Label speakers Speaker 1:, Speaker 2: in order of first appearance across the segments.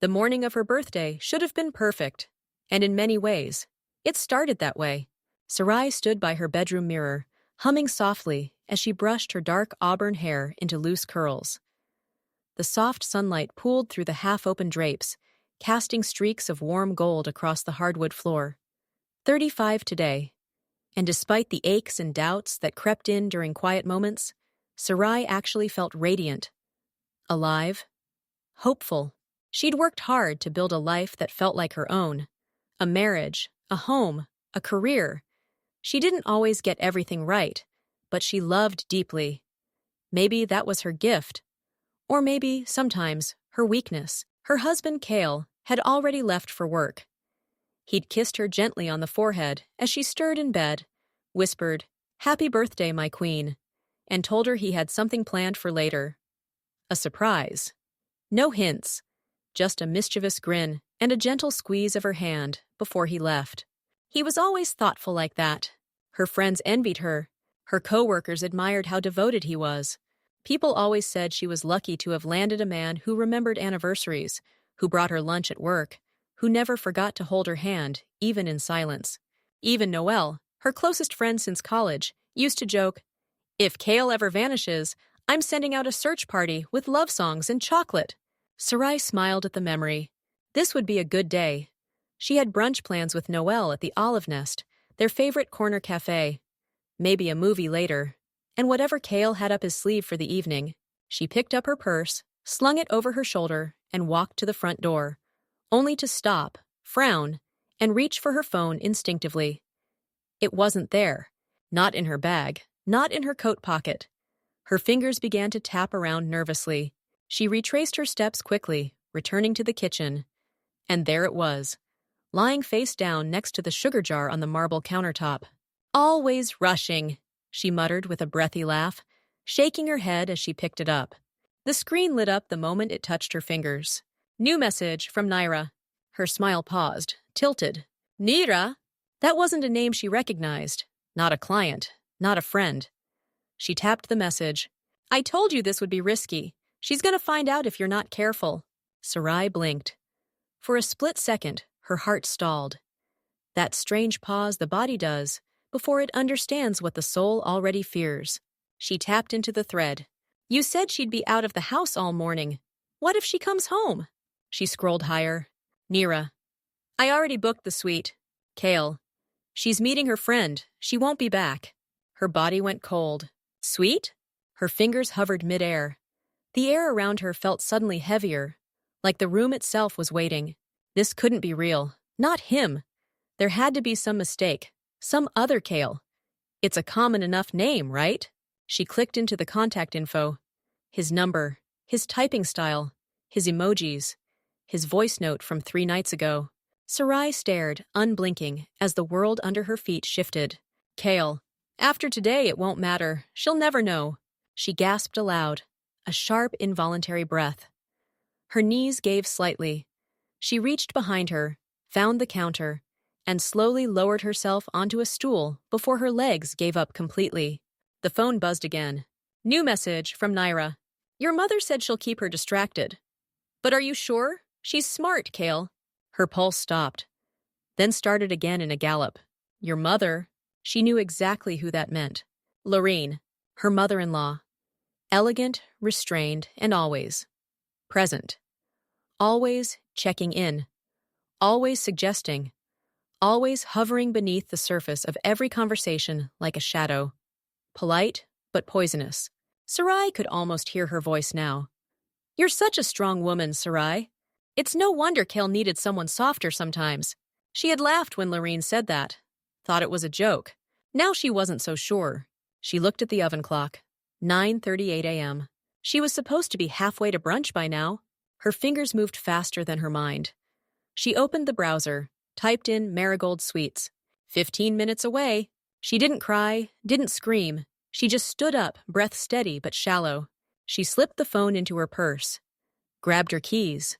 Speaker 1: The morning of her birthday should have been perfect, and in many ways, it started that way. Sarai stood by her bedroom mirror, humming softly as she brushed her dark auburn hair into loose curls. The soft sunlight pooled through the half-open drapes, casting streaks of warm gold across the hardwood floor. 35 today, and despite the aches and doubts that crept in during quiet moments, Sarai actually felt radiant, alive, hopeful. She'd worked hard to build a life that felt like her own. A marriage, a home, a career. She didn't always get everything right, but she loved deeply. Maybe that was her gift. Or maybe, sometimes, her weakness. Her husband, Cale, had already left for work. He'd kissed her gently on the forehead as she stirred in bed, whispered, "Happy birthday, my queen," and told her he had something planned for later. A surprise. No hints, just a mischievous grin and a gentle squeeze of her hand before he left. He was always thoughtful like that. Her friends envied her. Her co-workers admired how devoted he was. People always said she was lucky to have landed a man who remembered anniversaries, who brought her lunch at work, who never forgot to hold her hand, even in silence. Even Noelle, her closest friend since college, used to joke, "If Cale ever vanishes, I'm sending out a search party with love songs and chocolate." Sarai smiled at the memory. This would be a good day. She had brunch plans with Noelle at the Olive Nest, their favorite corner cafe. Maybe a movie later. And whatever Cale had up his sleeve for the evening, she picked up her purse, slung it over her shoulder, and walked to the front door, only to stop, frown, and reach for her phone instinctively. It wasn't there. Not in her bag, not in her coat pocket. Her fingers began to tap around nervously. She retraced her steps quickly, returning to the kitchen. And there it was, lying face down next to the sugar jar on the marble countertop. "Always rushing," she muttered with a breathy laugh, shaking her head as she picked it up. The screen lit up the moment it touched her fingers. New message from Naira. Her smile paused, tilted. Naira? That wasn't a name she recognized. Not a client, not a friend. She tapped the message. "I told you this would be risky. She's gonna find out if you're not careful." Sarai blinked. For a split second, her heart stalled. That strange pause the body does before it understands what the soul already fears. She tapped into the thread. "You said she'd be out of the house all morning. What if she comes home?" She scrolled higher. Naira. "I already booked the suite." Cale. "She's meeting her friend. She won't be back." Her body went cold. Suite? Her fingers hovered midair. The air around her felt suddenly heavier, like the room itself was waiting. This couldn't be real. Not him. There had to be some mistake. Some other Cale. It's a common enough name, right? She clicked into the contact info. His number, his typing style, his emojis, his voice note from 3 nights ago. Sarai stared, unblinking, as the world under her feet shifted. Cale. "After today, it won't matter. She'll never know." She gasped aloud, a sharp, involuntary breath. Her knees gave slightly. She reached behind her, found the counter, and slowly lowered herself onto a stool before her legs gave up completely. The phone buzzed again. New message from Naira. "Your mother said she'll keep her distracted." "But are you sure? She's smart, Cale." Her pulse stopped, then started again in a gallop. Your mother? She knew exactly who that meant. Lorene, her mother-in-law. Elegant, restrained, and always present. Always checking in. Always suggesting. Always hovering beneath the surface of every conversation like a shadow. Polite, but poisonous. Sarai could almost hear her voice now. "You're such a strong woman, Sarai. It's no wonder Cale needed someone softer sometimes." She had laughed when Lorene said that. Thought it was a joke. Now she wasn't so sure. She looked at the oven clock. 9:38 a.m. She was supposed to be halfway to brunch by now. Her fingers moved faster than her mind. She opened the browser, typed in Marigold Sweets. 15 minutes away. She didn't cry, didn't scream. She just stood up, breath steady but shallow. She slipped the phone into her purse, grabbed her keys,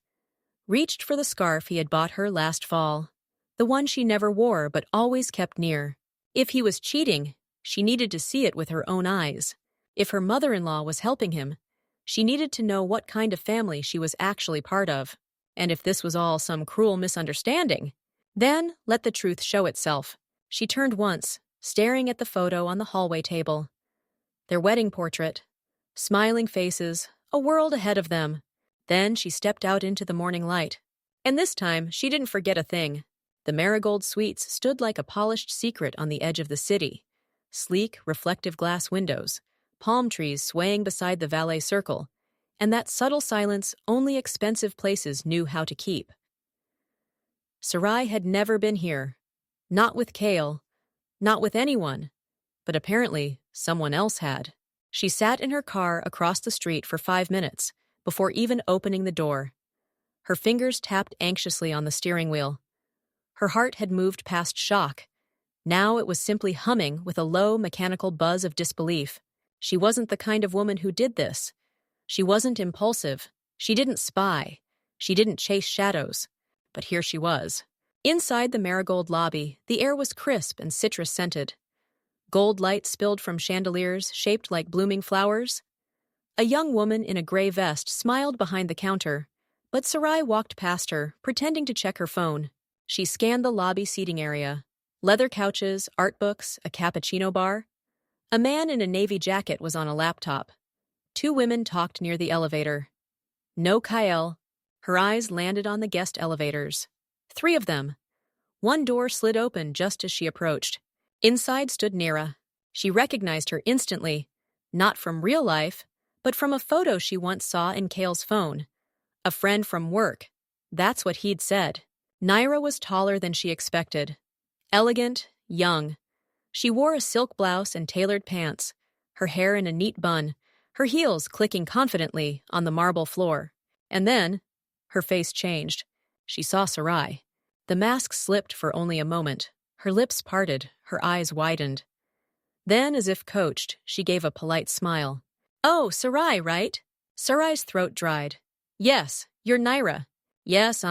Speaker 1: reached for the scarf he had bought her last fall, the one she never wore but always kept near. If he was cheating, she needed to see it with her own eyes. If her mother-in-law was helping him, she needed to know what kind of family she was actually part of. And if this was all some cruel misunderstanding, then let the truth show itself. She turned once, staring at the photo on the hallway table. Their wedding portrait. Smiling faces, a world ahead of them. Then she stepped out into the morning light. And this time, she didn't forget a thing. The Marigold Suites stood like a polished secret on the edge of the city. Sleek, reflective glass windows, palm trees swaying beside the valet circle, and that subtle silence only expensive places knew how to keep. Sarai had never been here. Not with Kale. Not with anyone. But apparently, someone else had. She sat in her car across the street for 5 minutes before even opening the door. Her fingers tapped anxiously on the steering wheel. Her heart had moved past shock. Now it was simply humming with a low, mechanical buzz of disbelief. She wasn't the kind of woman who did this. She wasn't impulsive. She didn't spy. She didn't chase shadows. But here she was. Inside the Marigold lobby, the air was crisp and citrus-scented. Gold light spilled from chandeliers shaped like blooming flowers. A young woman in a gray vest smiled behind the counter, but Sarai walked past her, pretending to check her phone. She scanned the lobby seating area. Leather couches, art books, a cappuccino bar. A man in a navy jacket was on a laptop. 2 women talked near the elevator. No Kyle. Her eyes landed on the guest elevators. 3 of them. One door slid open just as she approached. Inside stood Nira. She recognized her instantly, not from real life, but from a photo she once saw in Kale's phone. A friend from work. That's what he'd said. Nira was taller than she expected. Elegant, young. She wore a silk blouse and tailored pants, her hair in a neat bun, her heels clicking confidently on the marble floor. And then, her face changed. She saw Sarai. The mask slipped for only a moment. Her lips parted, her eyes widened. Then, as if coached, she gave a polite smile. "Oh, Sarai, right?" Sarai's throat dried. "Yes, you're Nira." "Yes,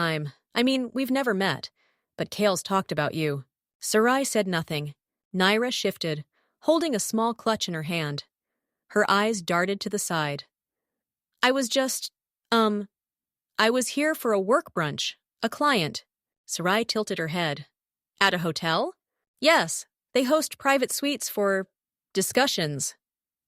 Speaker 1: we've never met, but Kale's talked about you." Sarai said nothing. Nira shifted, holding a small clutch in her hand. Her eyes darted to the side. I was here for a work brunch, a client." Sarai tilted her head. "At a hotel?" "Yes, they host private suites for discussions."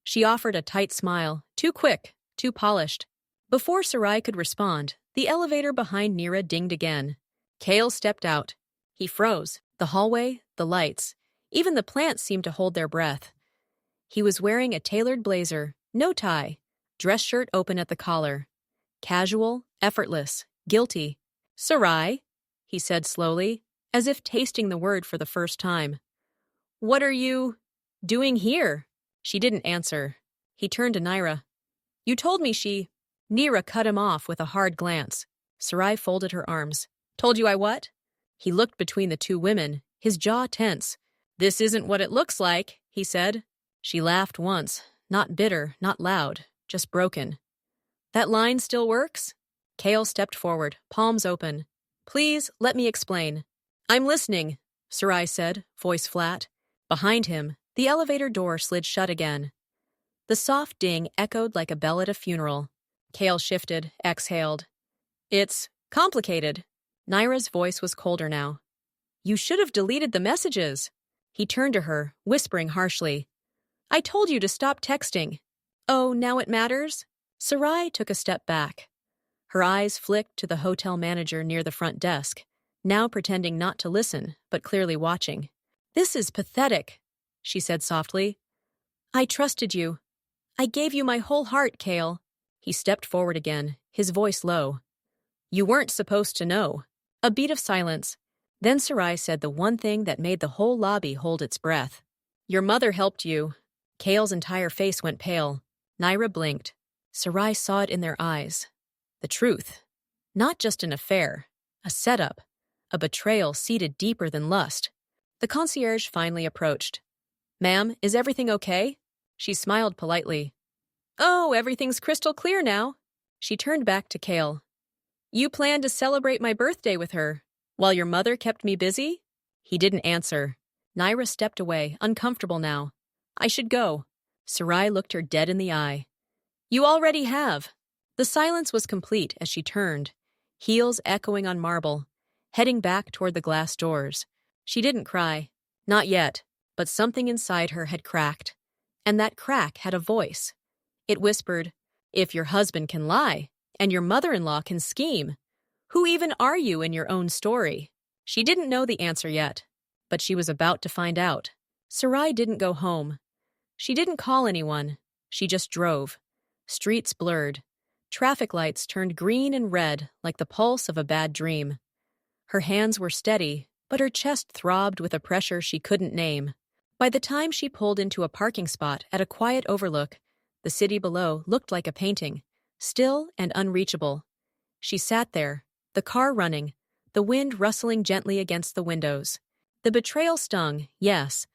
Speaker 1: She offered a tight smile, too quick, too polished. Before Sarai could respond, the elevator behind Nira dinged again. Kale stepped out. He froze. The hallway, the lights, even the plants seemed to hold their breath. He was wearing a tailored blazer, no tie, dress shirt open at the collar. Casual, effortless, guilty. "Sarai," he said slowly, as if tasting the word for the first time. "What are you doing here?" She didn't answer. He turned to Nira. "You told me she—" Nira cut him off with a hard glance. Sarai folded her arms. "Told you I what?" He looked between the 2 women, his jaw tense. "This isn't what it looks like," he said. She laughed once, not bitter, not loud, just broken. "That line still works?" Kale stepped forward, palms open. "Please, let me explain." "I'm listening," Sarai said, voice flat. Behind him, the elevator door slid shut again. The soft ding echoed like a bell at a funeral. Kale shifted, exhaled. "It's complicated." Naira's voice was colder now. "You should have deleted the messages." He turned to her, whispering harshly. "I told you to stop texting." "Oh, now it matters?" Sarai took a step back. Her eyes flicked to the hotel manager near the front desk, now pretending not to listen, but clearly watching. "This is pathetic," she said softly. "I trusted you. I gave you my whole heart, Kale." He stepped forward again, his voice low. "You weren't supposed to know." A beat of silence. Then Sarai said the one thing that made the whole lobby hold its breath. "Your mother helped you." Kale's entire face went pale. Nira blinked. Sarai saw it in their eyes. The truth. Not just an affair. A setup. A betrayal seated deeper than lust. The concierge finally approached. "Ma'am, is everything okay?" She smiled politely. "Oh, everything's crystal clear now." She turned back to Kale. "You planned to celebrate my birthday with her, while your mother kept me busy?" He didn't answer. Nira stepped away, uncomfortable now. "I should go." Sarai looked her dead in the eye. "You already have." The silence was complete as she turned. heels echoing on marble, heading back toward the glass doors. She didn't cry. Not yet, but something inside her had cracked. And that crack had a voice. It whispered, "If your husband can lie, and your mother-in-law can scheme, who even are you in your own story?" She didn't know the answer yet, but she was about to find out. Sarai didn't go home. She didn't call anyone. She just drove. Streets blurred. Traffic lights turned green and red like the pulse of a bad dream. Her hands were steady, but her chest throbbed with a pressure she couldn't name. By the time she pulled into a parking spot at a quiet overlook, the city below looked like a painting, still and unreachable. She sat there, the car running, the wind rustling gently against the windows. The betrayal stung, yes,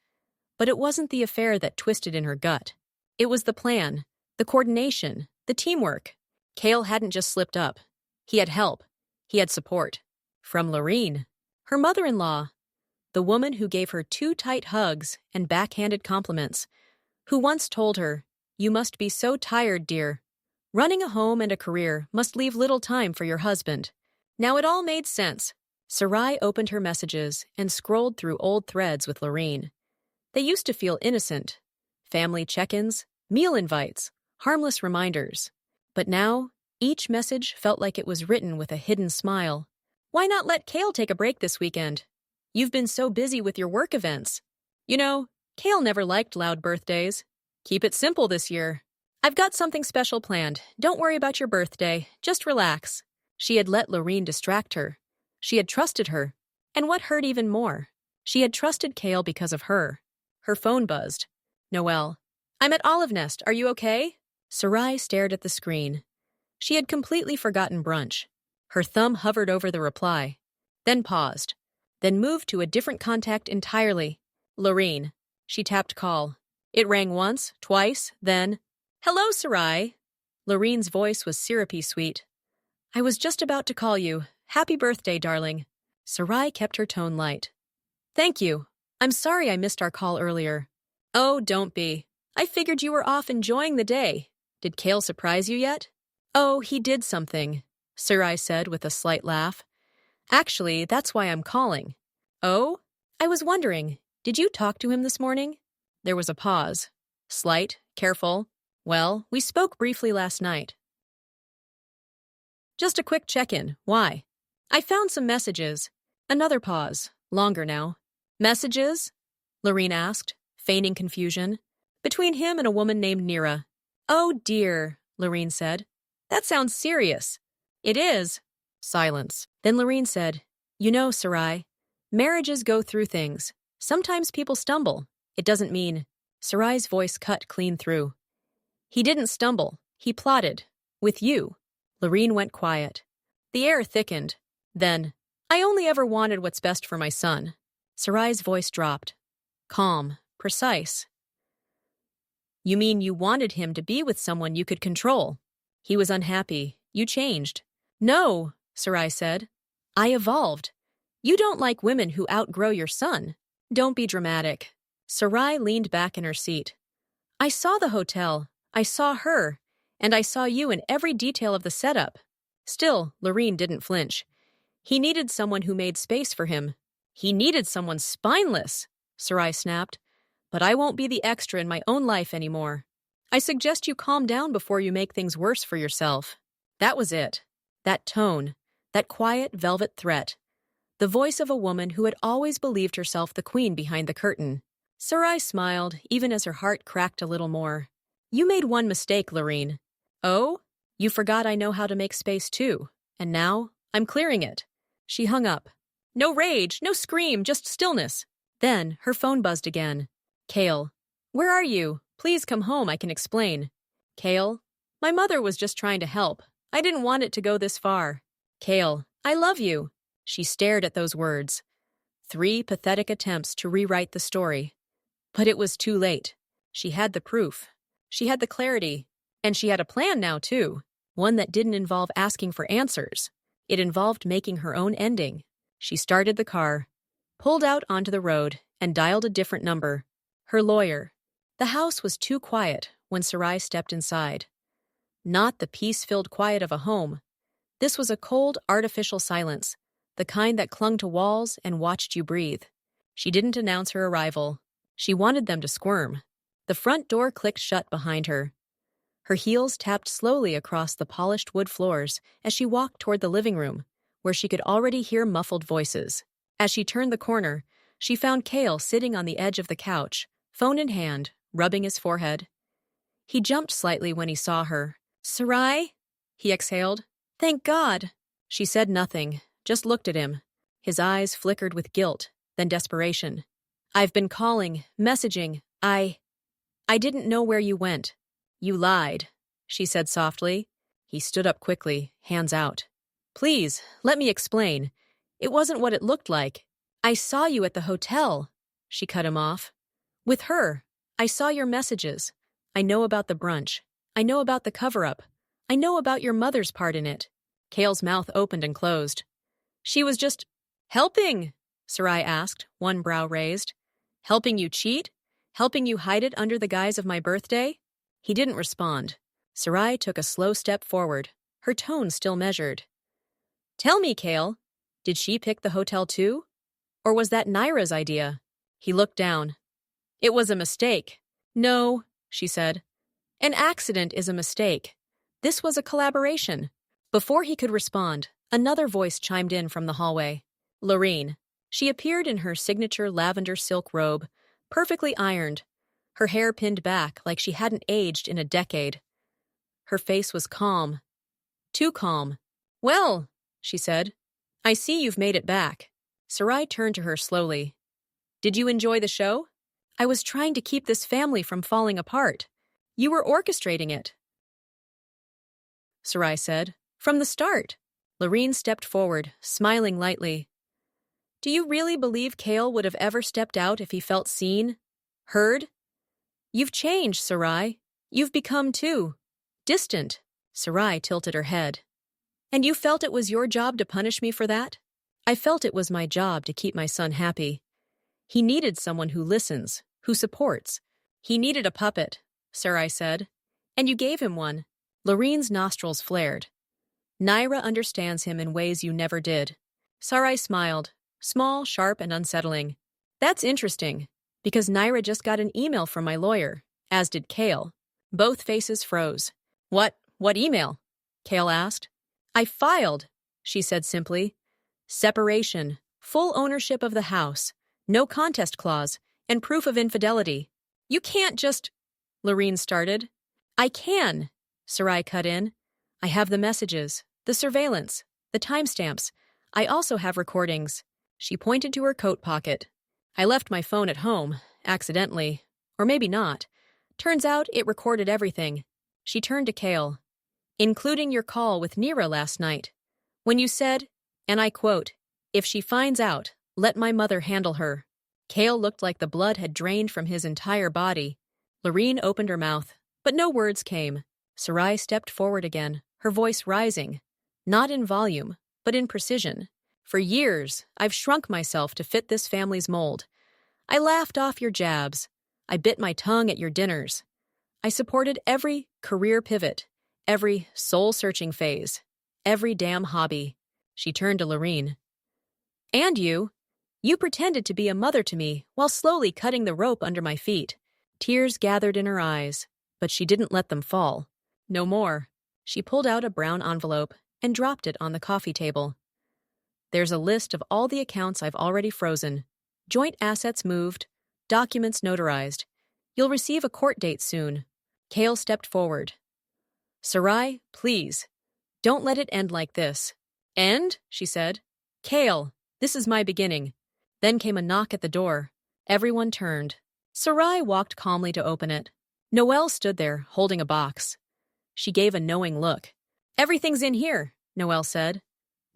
Speaker 1: but it wasn't the affair that twisted in her gut. It was the plan, the coordination, the teamwork. Cale hadn't just slipped up. He had help. He had support. From Lorene, her mother-in-law, the woman who gave her 2 tight hugs and backhanded compliments, who once told her, "You must be so tired, dear. Running a home and a career must leave little time for your husband." Now it all made sense. Sarai opened her messages and scrolled through old threads with Lorene. They used to feel innocent. Family check-ins, meal invites, harmless reminders. But now, each message felt like it was written with a hidden smile. "Why not let Cale take a break this weekend? You've been so busy with your work events. You know, Cale never liked loud birthdays. Keep it simple this year. I've got something special planned. Don't worry about your birthday. Just relax." She had let Lorene distract her. She had trusted her. And what hurt even more, she had trusted Cale because of her. Her phone buzzed. "Noelle. I'm at Olive Nest. Are you okay?" Sarai stared at the screen. She had completely forgotten brunch. Her thumb hovered over the reply, then paused, then moved to a different contact entirely. Lorene. She tapped call. It rang once, twice, then, "Hello, Sarai." Lorene's voice was syrupy sweet. "I was just about to call you. Happy birthday, darling." Sarai kept her tone light. "Thank you. I'm sorry I missed our call earlier." "Oh, don't be. I figured you were off enjoying the day. Did Cale surprise you yet?" "Oh, he did something," Sarai said with a slight laugh. "Actually, that's why I'm calling." "Oh? I was wondering, did you talk to him this morning?" There was a pause. Slight, careful. "Well, we spoke briefly last night." "Just a quick check-in. Why?" "I found some messages." Another pause. Longer now. "Messages?" Lorene asked, feigning confusion. "Between him and a woman named Nira." "Oh dear," Lorene said. "That sounds serious." "It is." Silence. Then Lorene said, "You know, Sarai, marriages go through things. Sometimes people stumble. It doesn't mean—" Sarai's voice cut clean through. "He didn't stumble. He plotted. With you." Lorene went quiet. The air thickened. Then, "I only ever wanted what's best for my son." Sarai's voice dropped. Calm, precise. "You mean you wanted him to be with someone you could control? He was unhappy. You changed." "No," Sarai said. "I evolved. You don't like women who outgrow your son." "Don't be dramatic." Sarai leaned back in her seat. "I saw the hotel. I saw her. And I saw you in every detail of the setup." Still, Lorene didn't flinch. "He needed someone who made space for him." "He needed someone spineless," Sarai snapped. "But I won't be the extra in my own life anymore. I suggest you calm down before you make things worse for yourself." That was it. That tone. That quiet, velvet threat. The voice of a woman who had always believed herself the queen behind the curtain. Sarai smiled, even as her heart cracked a little more. "You made one mistake, Lorene." "Oh? You forgot I know how to make space too. And now, I'm clearing it." She hung up. "No rage, no scream, just stillness." Then, her phone buzzed again. "Cale. Where are you? Please come home, I can explain." "Cale. My mother was just trying to help. I didn't want it to go this far." "Cale. I love you." She stared at those words. 3 pathetic attempts to rewrite the story. But it was too late. She had the proof. She had the clarity. And she had a plan now, too. One that didn't involve asking for answers. It involved making her own ending. She started the car, pulled out onto the road, and dialed a different number. Her lawyer. The house was too quiet when Sarai stepped inside. Not the peace-filled quiet of a home. This was a cold, artificial silence, the kind that clung to walls and watched you breathe. She didn't announce her arrival. She wanted them to squirm. The front door clicked shut behind her. Her heels tapped slowly across the polished wood floors as she walked toward the living room, where she could already hear muffled voices. As she turned the corner, she found Cale sitting on the edge of the couch, phone in hand, rubbing his forehead. He jumped slightly when he saw her. "Sarai?" he exhaled. "Thank God." She said nothing, just looked at him. His eyes flickered with guilt, then desperation. "I've been calling, messaging. I didn't know where you went." "You lied," she said softly. He stood up quickly, hands out. "Please, let me explain. It wasn't what it looked like. I saw you at the hotel." She cut him off. "With her. I saw your messages. I know about the brunch. I know about the cover-up. I know about your mother's part in it." Cale's mouth opened and closed. "She was just helping," Sarai asked, one brow raised. "Helping you cheat? Helping you hide it under the guise of my birthday?" He didn't respond. Sarai took a slow step forward, her tone still measured. "Tell me, Cale, did she pick the hotel too? Or was that Naira's idea?" He looked down. "It was a mistake." "No," she said. "An accident is a mistake. This was a collaboration." Before he could respond, another voice chimed in from the hallway. Lorene. She appeared in her signature lavender silk robe, perfectly ironed, her hair pinned back like she hadn't aged in a decade. Her face was calm. Too calm. "Well," she said, "I see you've made it back." Sarai turned to her slowly. "Did you enjoy the show?" "I was trying to keep this family from falling apart. You were orchestrating it," Sarai said. "From the start." Lorene stepped forward, smiling lightly. "Do you really believe Cale would have ever stepped out if he felt seen? Heard? You've changed, Sarai. You've become, too, distant." Sarai tilted her head. "And you felt it was your job to punish me for that?" "I felt it was my job to keep my son happy. He needed someone who listens, who supports." "He needed a puppet," Sarai said. "And you gave him one." Lorene's nostrils flared. "Naira understands him in ways you never did." Sarai smiled, small, sharp, and unsettling. "That's interesting, because Naira just got an email from my lawyer, as did Cale." Both faces froze. What email?" Cale asked. "I filed," she said simply. "Separation, full ownership of the house, no contest clause, and proof of infidelity." "You can't just—" Lorene started. "I can," Sarai cut in. "I have the messages, the surveillance, the timestamps. I also have recordings." She pointed to her coat pocket. "I left my phone at home, accidentally. Or maybe not. Turns out it recorded everything." She turned to Cale. "Including your call with Naira last night. When you said, and I quote, 'If she finds out, let my mother handle her.'" Cale looked like the blood had drained from his entire body. Lorene opened her mouth, but no words came. Sarai stepped forward again, her voice rising. Not in volume, but in precision. "For years, I've shrunk myself to fit this family's mold. I laughed off your jabs. I bit my tongue at your dinners. I supported every career pivot, every soul-searching phase, every damn hobby." She turned to Lorene. "And you. You pretended to be a mother to me while slowly cutting the rope under my feet." Tears gathered in her eyes, but she didn't let them fall. "No more." She pulled out a brown envelope and dropped it on the coffee table. "There's a list of all the accounts I've already frozen. Joint assets moved, documents notarized. You'll receive a court date soon." Cale stepped forward. "Sarai, please, don't let it end like this." "End?" she said. "Cale, this is my beginning." Then came a knock at the door. Everyone turned. Sarai walked calmly to open it. Noelle stood there, holding a box. She gave a knowing look. "Everything's in here," Noelle said.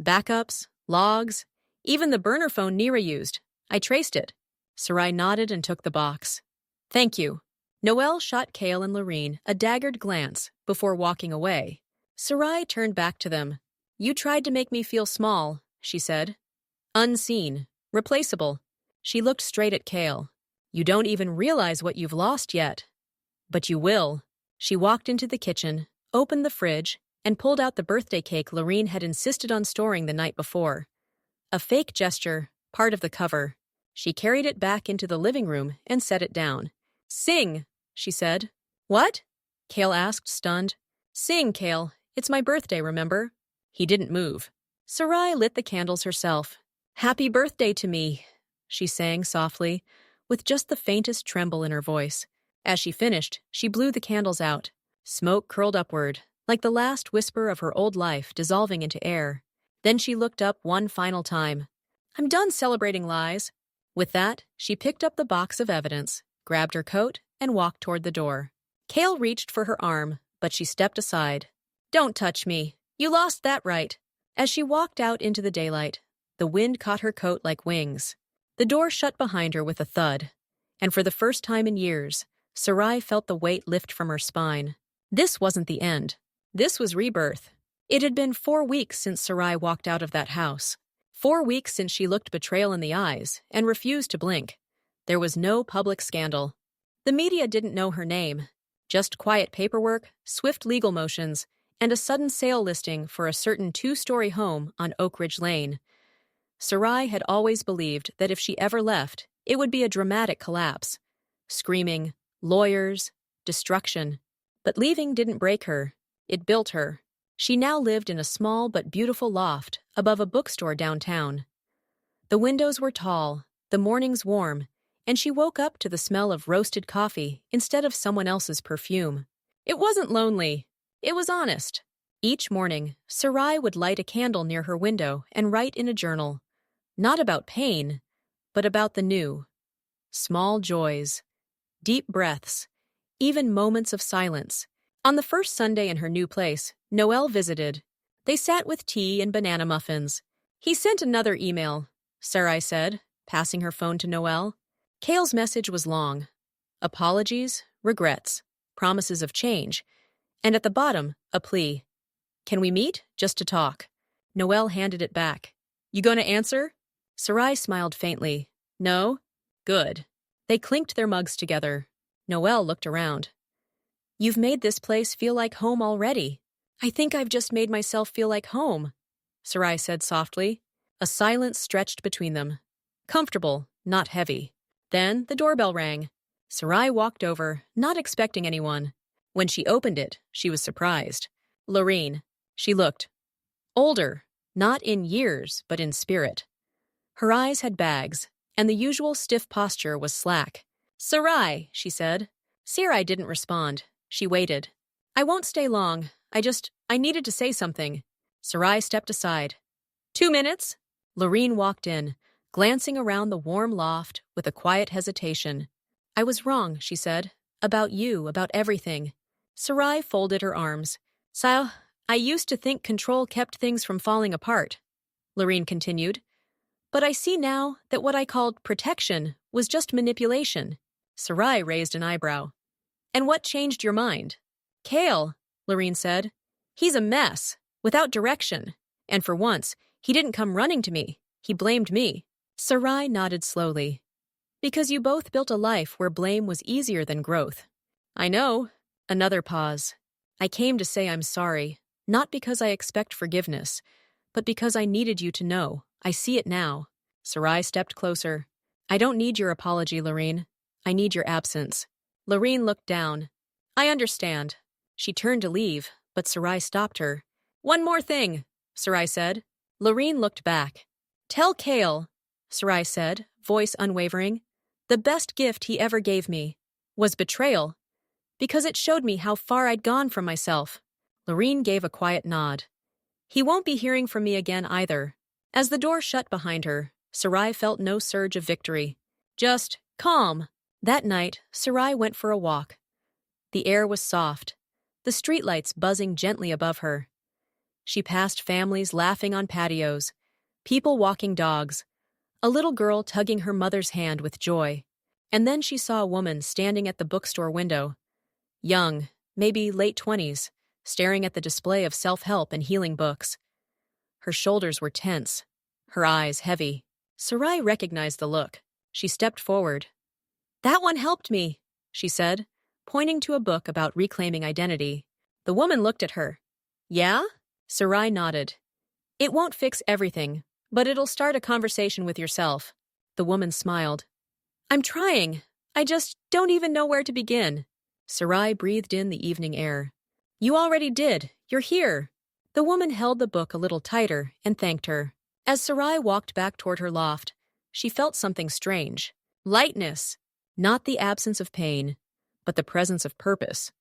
Speaker 1: "Backups, logs, even the burner phone Naira used. I traced it." Sarai nodded and took the box. "Thank you." Noelle shot Cale and Lorene a daggered glance before walking away. Sarai turned back to them. "You tried to make me feel small," she said. "Unseen, replaceable." She looked straight at Cale. "You don't even realize what you've lost yet." "But you will." She walked into the kitchen, opened the fridge, and pulled out the birthday cake Lorene had insisted on storing the night before. A fake gesture, part of the cover. She carried it back into the living room and set it down. "Sing," she said. "What?" Cale asked, stunned. "Sing, Cale. It's my birthday, remember?" He didn't move. Sarai lit the candles herself. "Happy birthday to me," she sang softly, with just the faintest tremble in her voice. As she finished, she blew the candles out. Smoke curled upward, like the last whisper of her old life dissolving into air. Then she looked up one final time. "I'm done celebrating lies." With that, she picked up the box of evidence, grabbed her coat, and walked toward the door. Cale reached for her arm, but she stepped aside. "Don't touch me. You lost that right." As she walked out into the daylight, the wind caught her coat like wings. The door shut behind her with a thud, and for the first time in years, Sarai felt the weight lift from her spine. This wasn't the end. This was rebirth. It had been 4 weeks since Sarai walked out of that house. 4 weeks since she looked betrayal in the eyes and refused to blink. There was no public scandal. The media didn't know her name. Just quiet paperwork, swift legal motions, and a sudden sale listing for a certain 2-story home on Oak Ridge Lane. Sarai had always believed that if she ever left, it would be a dramatic collapse. Screaming, lawyers, destruction. But leaving didn't break her. It built her. She now lived in a small but beautiful loft above a bookstore downtown. The windows were tall, the mornings warm, and she woke up to the smell of roasted coffee instead of someone else's perfume. It wasn't lonely. It was honest. Each morning, Sarai would light a candle near her window and write in a journal. Not about pain, but about the new. Small joys, deep breaths, even moments of silence. On the first Sunday in her new place, Noel visited. They sat with tea and banana muffins. "He sent another email," Sarai said, passing her phone to Noel. Cale's message was long. Apologies, regrets, promises of change, and at the bottom, a plea. "Can we meet, just to talk?" Noel handed it back. "You gonna answer?" Sarai smiled faintly. "No?" "Good." They clinked their mugs together. Noel looked around. "You've made this place feel like home already." "I think I've just made myself feel like home," Sarai said softly. A silence stretched between them. Comfortable, not heavy. Then the doorbell rang. Sarai walked over, not expecting anyone. When she opened it, she was surprised. Lorene. She looked older, not in years, but in spirit. Her eyes had bags, and the usual stiff posture was slack. "Sarai," she said. Sarai didn't respond. She waited. "I won't stay long. I needed to say something." Sarai stepped aside. 2 minutes? Lorene walked in, glancing around the warm loft with a quiet hesitation. "I was wrong," she said. "About you, about everything." Sarai folded her arms. "I used to think control kept things from falling apart," Lorene continued. "But I see now that what I called protection was just manipulation." Sarai raised an eyebrow. "And what changed your mind?" "Cale," Lorene said. "He's a mess, without direction. And for once, he didn't come running to me. He blamed me." Sarai nodded slowly. "Because you both built a life where blame was easier than growth." "I know." Another pause. "I came to say I'm sorry, not because I expect forgiveness, but because I needed you to know. I see it now." Sarai stepped closer. "I don't need your apology, Lorene. I need your absence." Lorene looked down. "I understand." She turned to leave, but Sarai stopped her. "One more thing," Sarai said. Lorene looked back. "Tell Cale," Sarai said, voice unwavering. "The best gift he ever gave me was betrayal, because it showed me how far I'd gone from myself." Lorene gave a quiet nod. "He won't be hearing from me again either." As the door shut behind her, Sarai felt no surge of victory. Just calm. That night, Sarai went for a walk. The air was soft, the streetlights buzzing gently above her. She passed families laughing on patios, people walking dogs, a little girl tugging her mother's hand with joy. And then she saw a woman standing at the bookstore window. Young, maybe late 20s, staring at the display of self-help and healing books. Her shoulders were tense, her eyes heavy. Sarai recognized the look. She stepped forward. "That one helped me," she said, pointing to a book about reclaiming identity. The woman looked at her. Yeah? Sarai nodded. It won't fix everything, but it'll start a conversation with yourself. The woman smiled. I'm trying. I just don't even know where to begin. Sarai breathed in the evening air. You already did. You're here. The woman held the book a little tighter and thanked her. As Sarai walked back toward her loft, she felt something strange. Lightness. Not the absence of pain, but the presence of purpose.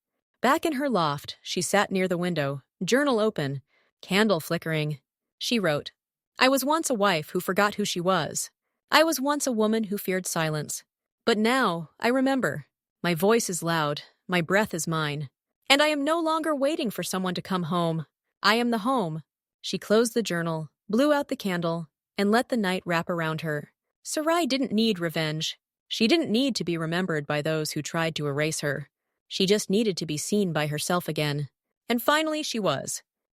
Speaker 1: Back in her loft, she sat near the window, journal open, candle flickering. She wrote, I was once a wife who forgot who she was. I was once a woman who feared silence. But now, I remember. My voice is loud, my breath is mine. And I am no longer waiting for someone to come home. I am the home. She closed the journal, blew out the candle, and let the night wrap around her. Sarai didn't need revenge. She didn't need to be remembered by those who tried to erase her. She just needed to be seen by herself again. And finally she was.